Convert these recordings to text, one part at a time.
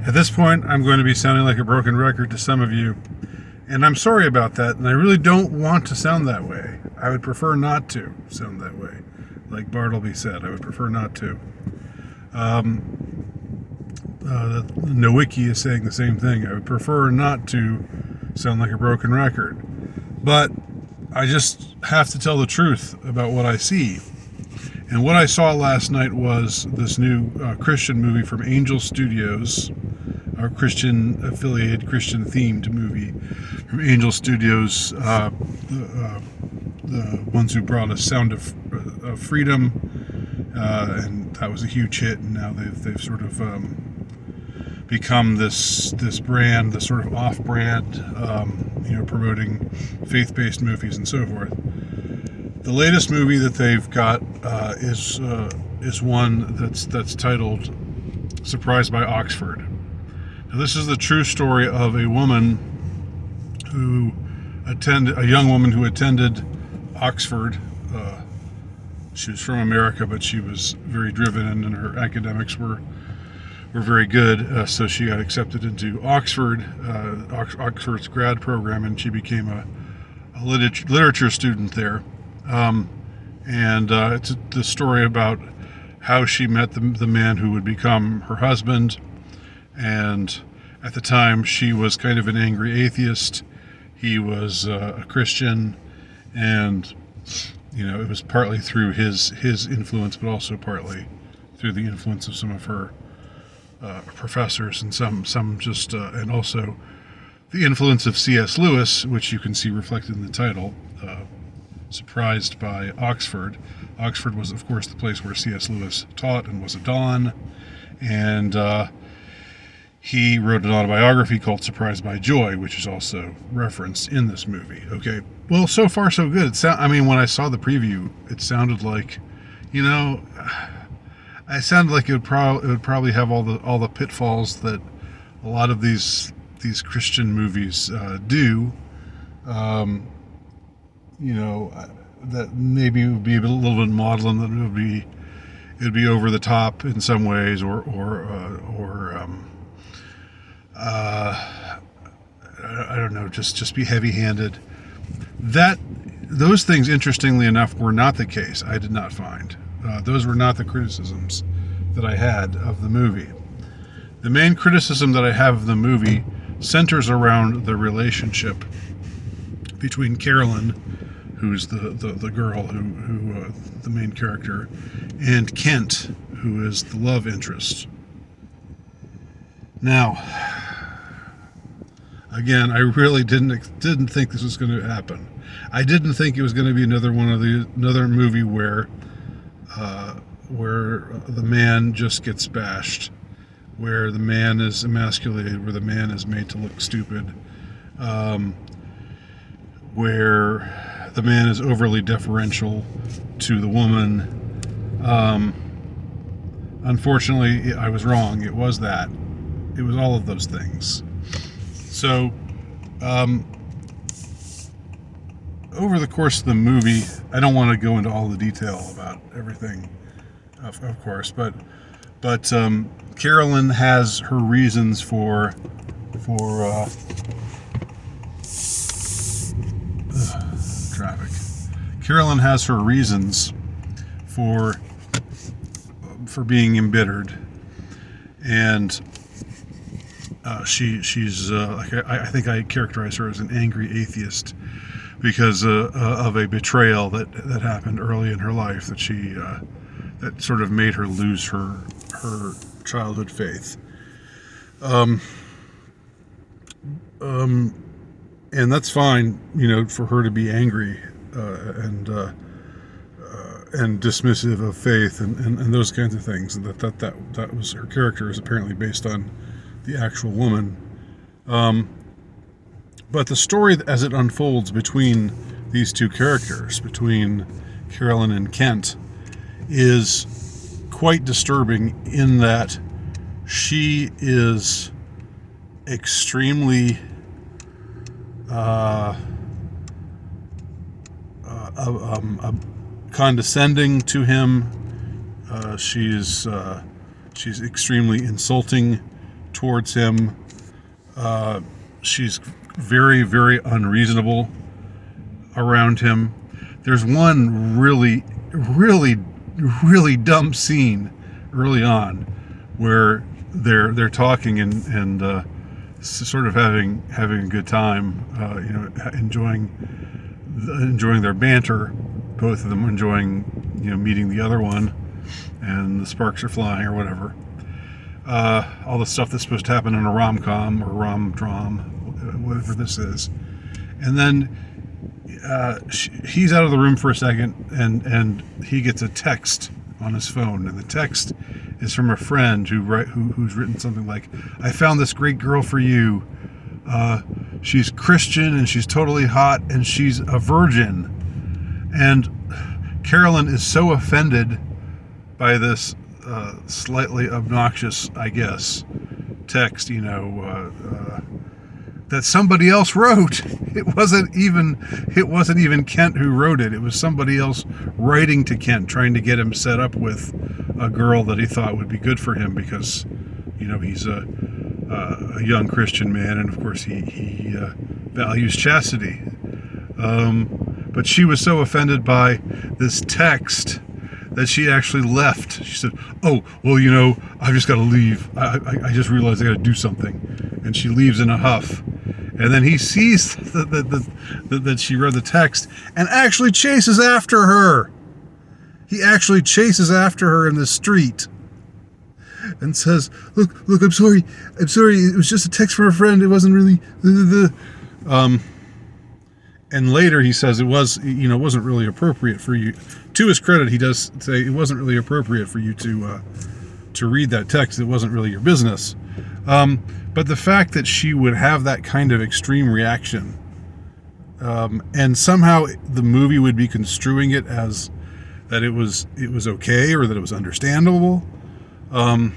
At this point, I'm going to be sounding like a broken record to some of you, and I'm sorry about that, and I really don't want to sound that way. I would prefer not to sound that way. Like Bartleby said, I would prefer not to. Nowicki is saying the same thing. I would prefer not to sound like a broken record. But I just have to tell the truth about what I see. And what I saw last night was this new Christian movie from Angel Studios, our Christian affiliated, Christian themed movie from Angel Studios, the ones who brought us Sound of Freedom, and that was a huge hit. And now they've sort of become this brand, this sort of off-brand, promoting faith-based movies and so forth. The latest movie that they've got is one that's titled "Surprised by Oxford." Now, this is the true story of a woman a young woman who attended Oxford. She was from America, but she was very driven, and her academics were very good. So she got accepted into Oxford's grad program, and she became a literature student there. It's the story about how she met the man who would become her husband. And at the time, she was kind of an angry atheist. He was a Christian, and it was partly through his influence, but also partly through the influence of some of her professors, and some just and also the influence of C.S. Lewis, which you can see reflected in the title. Surprised by Oxford. Oxford was, of course, the place where C.S. Lewis taught and was a don, and he wrote an autobiography called Surprised by Joy, which is also referenced in this movie. Okay, well, so far so good. When I saw the preview, it sounded like, it sounded like it would probably have all the pitfalls that a lot of these Christian movies do. That maybe it would be a little bit maudlin, that it would be over the top in some ways, or I don't know, just be heavy-handed. Those things, interestingly enough, were not the case. I did not find those were not the criticisms that I had of the movie. The main criticism that I have of the movie centers around the relationship between Carolyn, who's the girl who the main character, and Kent, who is the love interest. Now, again, I really didn't think this was going to happen. I didn't think it was going to be another movie where the man just gets bashed, where the man is emasculated, where the man is made to look stupid, where the man is overly deferential to the woman. Unfortunately, I was wrong. It was that. It was all of those things. So, over the course of the movie, I don't want to go into all the detail about everything, of course, but Carolyn has her reasons for traffic. Carolyn has her reasons for being embittered, and she's I think I characterize her as an angry atheist because of a betrayal that happened early in her life that sort of made her lose her childhood faith. And that's fine, for her to be angry and dismissive of faith and those kinds of things. And that was her character is apparently based on the actual woman. But the story as it unfolds between these two characters, between Carolyn and Kent, is quite disturbing in that she is extremely condescending to him. She's extremely insulting towards him. She's very, very unreasonable around him. There's one really, really, really dumb scene early on where they're talking and sort of having a good time, enjoying their banter. Both of them enjoying, meeting the other one, and the sparks are flying or whatever. All the stuff that's supposed to happen in a rom-com or rom-dram, whatever this is. And then he's out of the room for a second, and he gets a text on his phone, and the text is from a friend who's written something like, "I found this great girl for you. She's Christian and she's totally hot and she's a virgin." And Carolyn is so offended by this slightly obnoxious, I guess, text, that somebody else wrote. It wasn't even Kent who wrote it. It was somebody else writing to Kent, trying to get him set up with a girl that he thought would be good for him because, he's a young Christian man, and of course he values chastity. But she was so offended by this text that she actually left. She said, "Oh, well, I've just got to leave. I just realized I got to do something." And she leaves in a huff. And then he sees that she read the text and actually chases after her. He actually chases after her in the street and says, look, I'm sorry. It was just a text from a friend. It wasn't really and later he says it wasn't really appropriate for you. To his credit, he does say it wasn't really appropriate for you to read that text. It wasn't really your business. But the fact that she would have that kind of extreme reaction, and somehow the movie would be construing it as that it was okay or that it was understandable, so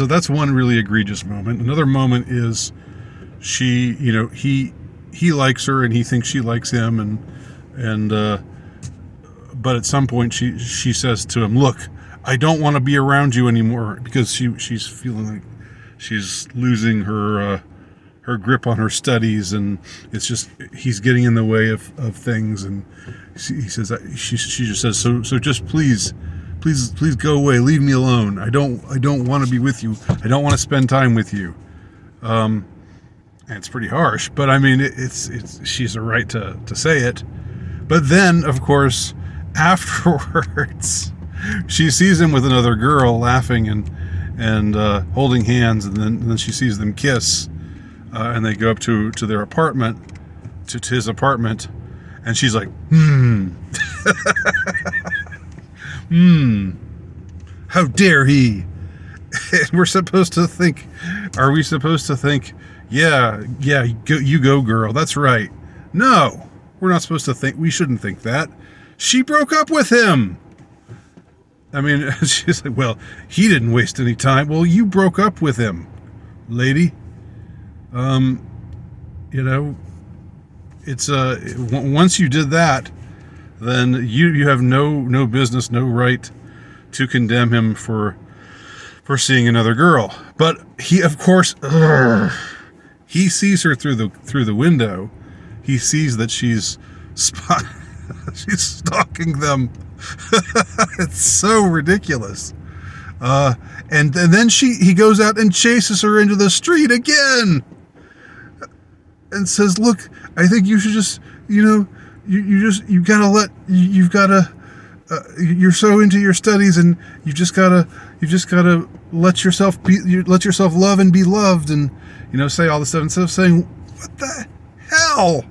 that's one really egregious moment. Another moment is he likes her and he thinks she likes him, but at some point she says to him, "Look, I don't want to be around you anymore," because she's feeling like she's losing her grip on her studies, and it's just he's getting in the way of things, and she just says, so just please go away, leave me alone. I don't want to be with you. I don't want to spend time with you. And it's pretty harsh, but I mean it's she's a right to say it. But then, of course, afterwards, she sees him with another girl laughing and holding hands, and then she sees them kiss, and they go up to their apartment, to his apartment, and she's like, how dare he? And are we supposed to think, yeah, you go, girl, that's right. No, we're not supposed to think, we shouldn't think that. She broke up with him. I mean, she's like, well, he didn't waste any time. Well, you broke up with him, lady. It's once you did that, then you have no business, no right to condemn him for seeing another girl. But he, of course, he sees her through the window. He sees that she's stalking them. It's so ridiculous. And then he goes out and chases her into the street again and says, "Look, I think you should just, you're so into your studies, and you just gotta let yourself love and be loved, and say all this stuff," instead of saying, "What the hell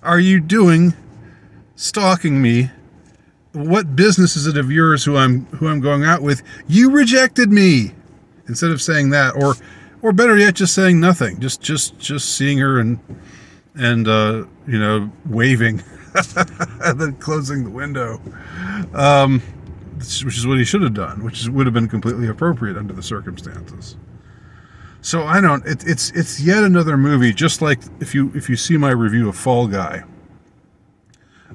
are you doing, stalking me? What business is it of yours who I'm going out with? You rejected me." Instead of saying that, or better yet, just saying nothing, just seeing her and waving and then closing the window, which is what he should have done, which would have been completely appropriate under the circumstances. So it's yet another movie, just like if you see my review of Fall Guy.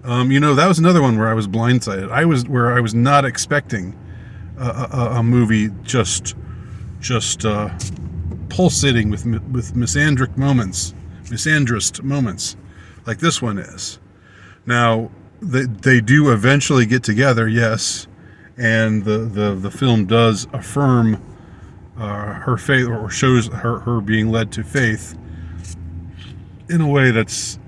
That was another one where I was blindsided. I was not expecting a movie just just pulsating with misandrist moments, like this one is. Now, they do eventually get together, yes, and the film does affirm her faith, or shows her being led to faith in a way that's,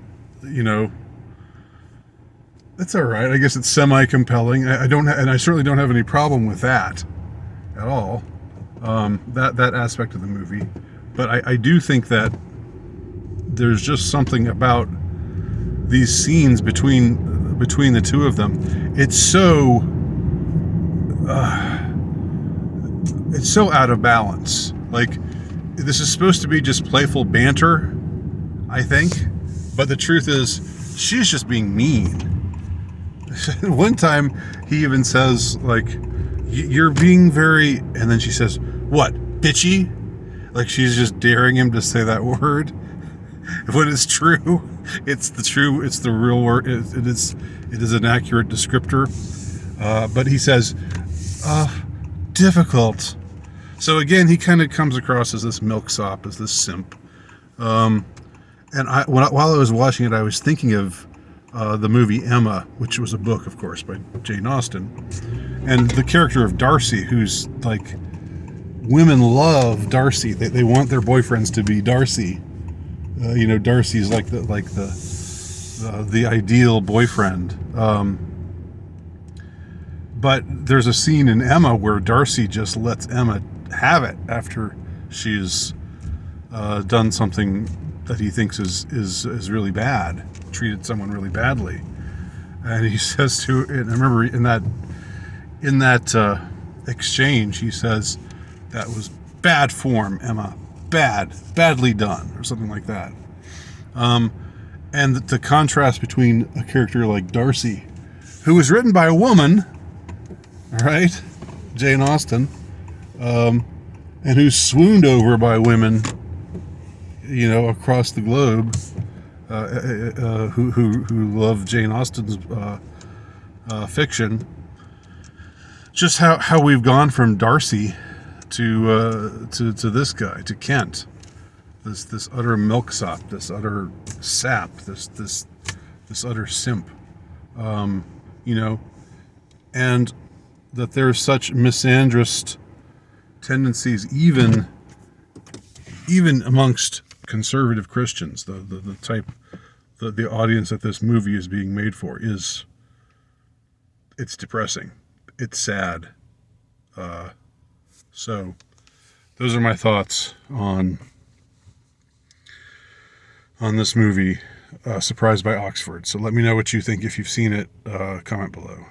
it's all right. I guess it's semi-compelling. I don't, and I certainly don't have any problem with that at all. That aspect of the movie, but I do think that there's just something about these scenes between the two of them. It's so out of balance. Like, this is supposed to be just playful banter, I think, but the truth is, she's just being mean. One time, he even says, like, "You're being very," and then she says, "What, bitchy?" Like, she's just daring him to say that word. When it's true, it's the real word. It is an accurate descriptor. But he says, difficult. So again, he kind of comes across as this milksop, as this simp. And while I was watching it, I was thinking of the movie Emma, which was a book, of course, by Jane Austen. And the character of Darcy, who's like, women love Darcy. They want their boyfriends to be Darcy. Darcy's like the ideal boyfriend. But there's a scene in Emma where Darcy just lets Emma have it after she's done something that he thinks is really bad, treated someone really badly, and he says to, and I remember in that exchange, he says, "That was bad form, Emma. Badly done," or something like that. And the contrast between a character like Darcy, who was written by a woman, all right, Jane Austen, and who's swooned over by women, across the globe, who love Jane Austen's fiction. Just how we've gone from Darcy to this guy, to Kent, this utter milksop, this utter sap, this utter simp, and that there's such misandrist tendencies even amongst conservative Christians. The type, the audience that this movie is being made for it's depressing, it's sad. So those are my thoughts on this movie, Surprised by Oxford. So let me know what you think. If you've seen it, comment below.